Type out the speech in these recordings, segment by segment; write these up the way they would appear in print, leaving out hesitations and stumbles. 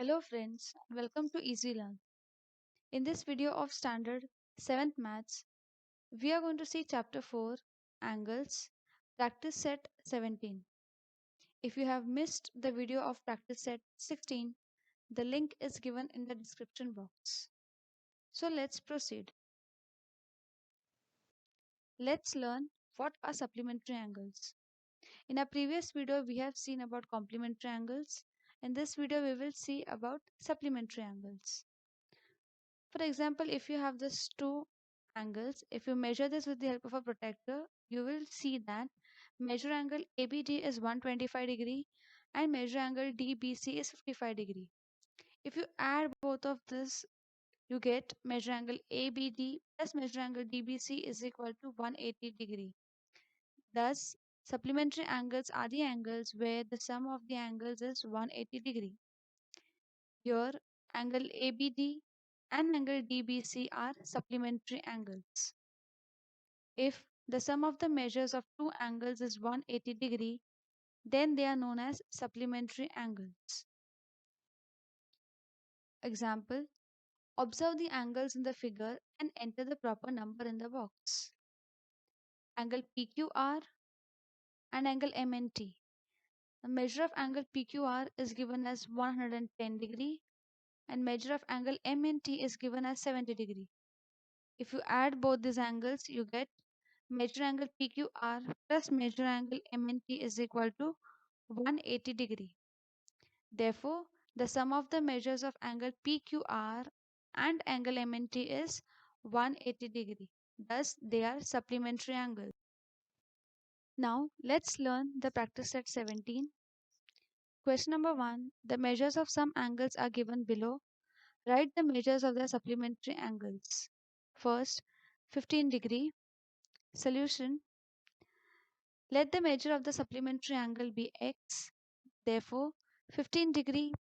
Hello friends, and welcome to Easy Learn. In this video of Standard 7th Maths, we are going to see Chapter 4, Angles, Practice Set 17. If you have missed the video of Practice Set 16, the link is given in the description box. So let's proceed. Let's learn what are supplementary angles. In our previous video, we have seen about complementary angles. In this video, we will see about supplementary angles. For example, if you have these two angles, if you measure this with the help of a protractor, you will see that measure angle ABD is 125 and measure angle DBC is 55 If you add both of this, you get measure angle ABD plus measure angle DBC is equal to 180 Thus, supplementary angles are the angles where the sum of the angles is 180 Here, angle ABD and angle DBC are supplementary angles. If the sum of the measures of two angles is 180 then they are known as supplementary angles. Example, observe the angles in the figure and enter the proper number in the box. Angle PQR and angle MNT. The measure of angle PQR is given as 110 and measure of angle MNT is given as 70 If you add both these angles, you get measure angle PQR plus measure angle MNT is equal to 180 Therefore, the sum of the measures of angle PQR and angle MNT is 180 Thus, they are supplementary angles. Now, let's learn the practice set 17. Question number 1. The measures of some angles are given below. Write the measures of the supplementary angles. First, 15 Solution. Let the measure of the supplementary angle be x. Therefore, 15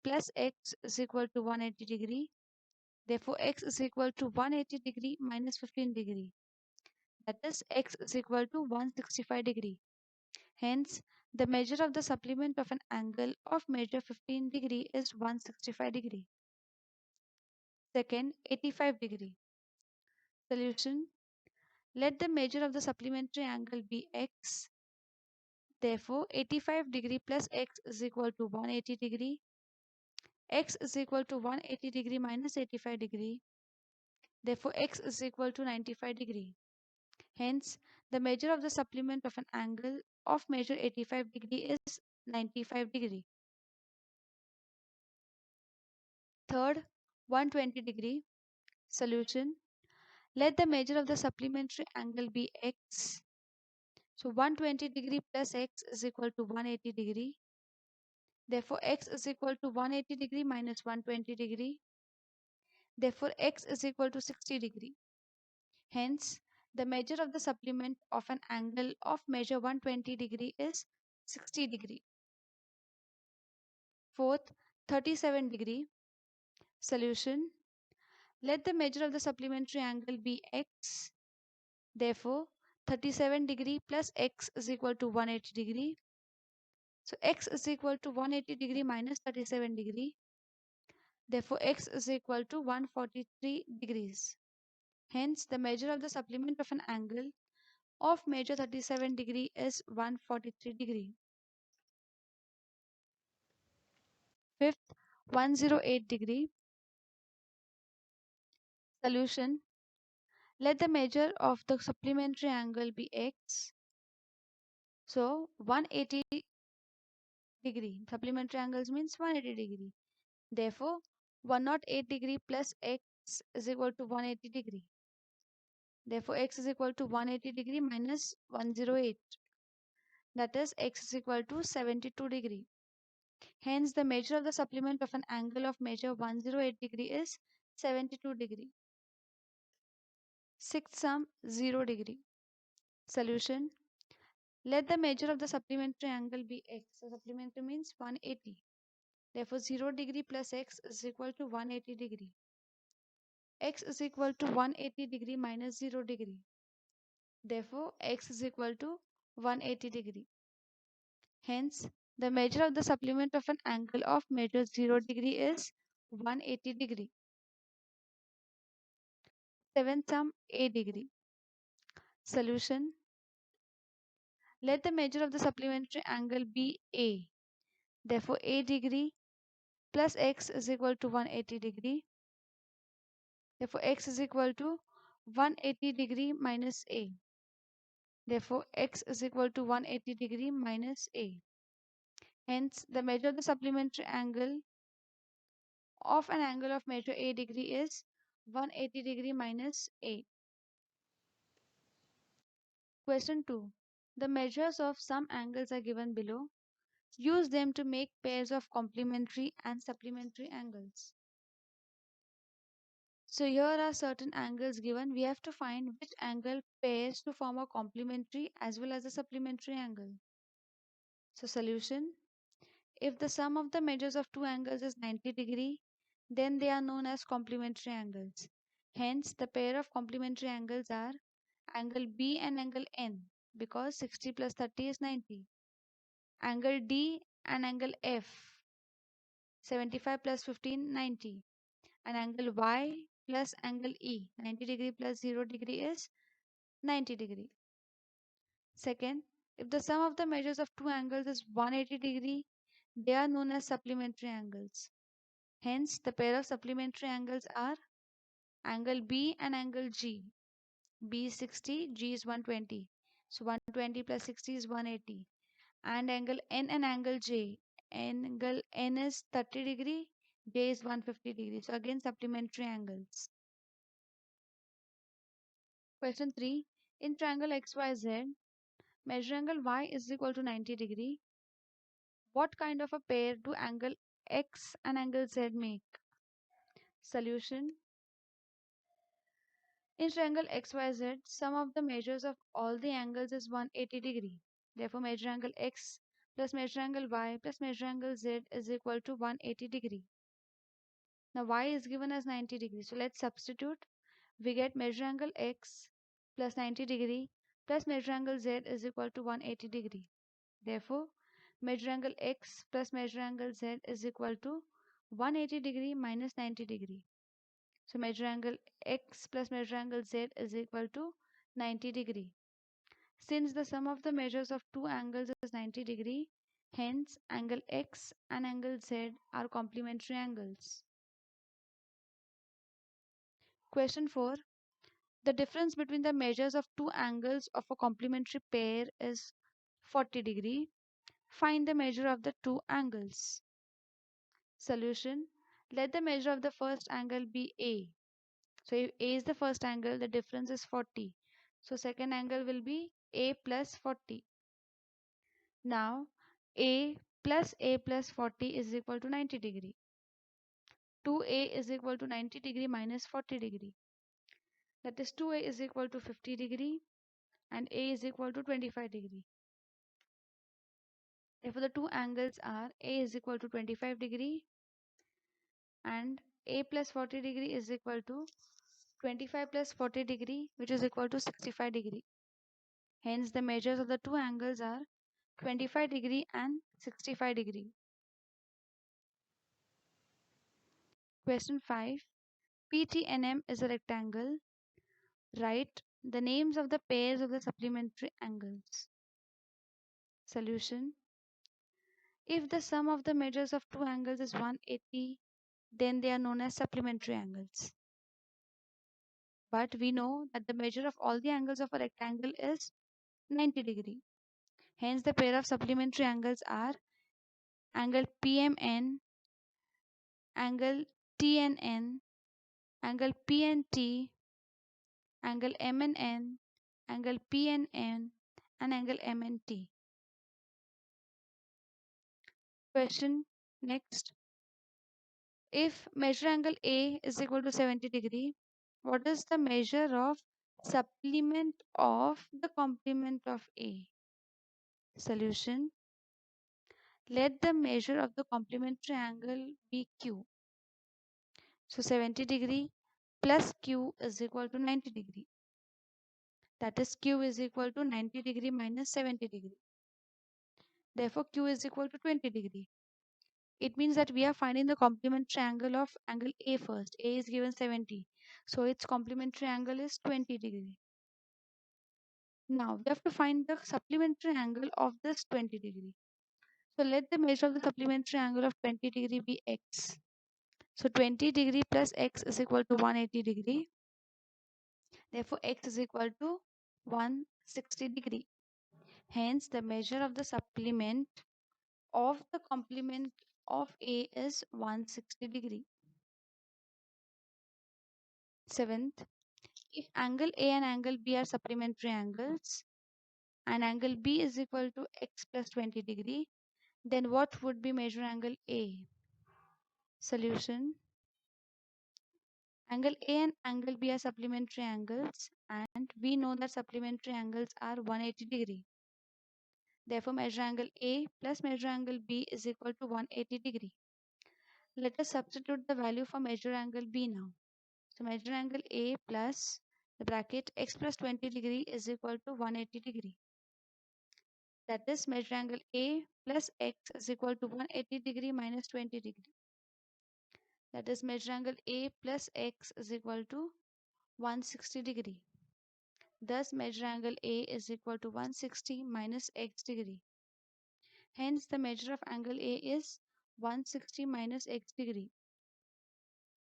plus x is equal to 180 Therefore, x is equal to 180 minus 15 That is, x is equal to 165 Hence, the measure of the supplement of an angle of measure 15 is 165 Second, 85 Solution. Let the measure of the supplementary angle be x. Therefore, 85 plus x is equal to 180 x is equal to 180 minus 85 Therefore, x is equal to 95 Hence, the measure of the supplement of an angle of measure 85 is 95 Third, 120 Solution. Let the measure of the supplementary angle be x. So 120 plus x is equal to 180 Therefore, x is equal to 180 minus 120 Therefore, x is equal to 60 Hence, the measure of the supplement of an angle of measure 120 is 60 Fourth, 37 Solution. Let the measure of the supplementary angle be x. Therefore, 37 plus x is equal to 180 So, x is equal to 180 minus 37 Therefore, x is equal to 143 degrees. Hence, the measure of the supplement of an angle of measure 37 is 143 Fifth, 108 Solution. Let the measure of the supplementary angle be x. So 180 supplementary angles means 180 Therefore, 108 plus x is equal to 180 Therefore, x is equal to 180 minus 108. That is, x is equal to 72 Hence, the measure of the supplement of an angle of measure 108 is 72 Sixth sum, 0 Solution. Let the measure of the supplementary angle be x. So, supplementary means 180. Therefore, 0 plus x is equal to 180 x is equal to 180 minus 0 Therefore, x is equal to 180 Hence, The measure of the supplement of an angle of measure 0 degree is 180 degree. 7 sum A degree. Solution. Let the measure of the supplementary angle be A. Therefore, A degree plus x is equal to 180 degree. Therefore, x is equal to 180 degree minus A. Therefore, x is equal to 180 degree minus A. Hence, the measure of the supplementary angle of an angle of measure A degree is 180 degree minus A. Question 2. The measures of some angles are given below. Use them to make pairs of complementary and supplementary angles. So here are certain angles given. We have to find which angle pairs to form a complementary as well as a supplementary angle. So solution. If the sum of the measures of two angles is 90 degree, then they are known as complementary angles. Hence, the pair of complementary angles are angle B and angle N, because 60 plus 30 is 90. Angle D and angle F, 75 plus 15, 90. And angle Y plus angle E, 90 degree plus 0 degree is 90 degree. Second, if the sum of the measures of two angles is 180 degree, they are known as supplementary angles. Hence, the pair of supplementary angles are angle B and angle G. B is 60, G is 120. So 120 plus 60 is 180. And angle N and angle J. Angle N is 30 degree, J is 150 degree. So again supplementary angles. Question 3. In triangle XYZ, measure angle Y is equal to 90 degree. What kind of a pair do angle X and angle Z make? Solution. In triangle XYZ, sum of the measures of all the angles is 180 degree. Therefore, measure angle X plus measure angle Y plus measure angle Z is equal to 180 degree. Now Y is given as 90 degree. So let's substitute. We get measure angle X plus 90 degree plus measure angle Z is equal to 180 degree. Therefore, measure angle X plus measure angle Z is equal to 180 degree minus 90 degree. So measure angle X plus measure angle Z is equal to 90 degree. Since the sum of the measures of two angles is 90 degree, hence angle X and angle Z are complementary angles. Question 4. The difference between the measures of two angles of a complementary pair is 40 degree. Find the measure of the two angles. Solution. Let the measure of the first angle be A. So if A is the first angle, the difference is 40. So second angle will be A plus 40. Now A plus 40 is equal to 90 degree. 2A is equal to 90 degree minus 40 degree. That is 2A is equal to 50 degree and A is equal to 25 degree. Therefore, the two angles are A is equal to 25 degree and A plus 40 degree is equal to 25 plus 40 degree, which is equal to 65 degree. Hence, the measures of the two angles are 25 degree and 65 degree. Question 5. PTNM is a rectangle. Write the names of the pairs of the supplementary angles. Solution. If the sum of the measures of two angles is 180, then they are known as supplementary angles. But we know that the measure of all the angles of a rectangle is 90 degree. Hence, the pair of supplementary angles are angle PMN, angle TNN, angle PNT, angle MNN, angle PNN, and angle MNT. Question next. If measure angle A is equal to 70 degree, what is the measure of supplement of the complement of A? Solution. Let the measure of the complementary angle be Q. So 70 degree plus Q is equal to 90 degree. That is Q is equal to 90 degree minus 70 degree. Therefore, Q is equal to 20 degree. It means that we are finding the complementary angle of angle A first. A is given 70. So its complementary angle is 20 degree. Now we have to find the supplementary angle of this 20 degree. So let the measure of the supplementary angle of 20 degree be x. So 20 degree plus x is equal to 180 degree. Therefore, x is equal to 160 degree. Hence, the measure of the supplement of the complement of A is 160 degree. Seventh, if angle A and angle B are supplementary angles and angle B is equal to x plus 20 degree, then what would be measure angle A? Solution. Angle A and angle B are supplementary angles and we know that supplementary angles are 180 degree. Therefore, measure angle A plus measure angle B is equal to 180 degree. Let us substitute the value for measure angle B now. So measure angle A plus the bracket x plus 20 degree is equal to 180 degree. That is measure angle A plus x is equal to 180 degree minus 20 degree. That is measure angle A plus x is equal to 160 degree. Thus measure angle A is equal to 160 minus x degree. Hence the measure of angle A is 160 minus x degree.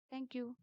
Thank you.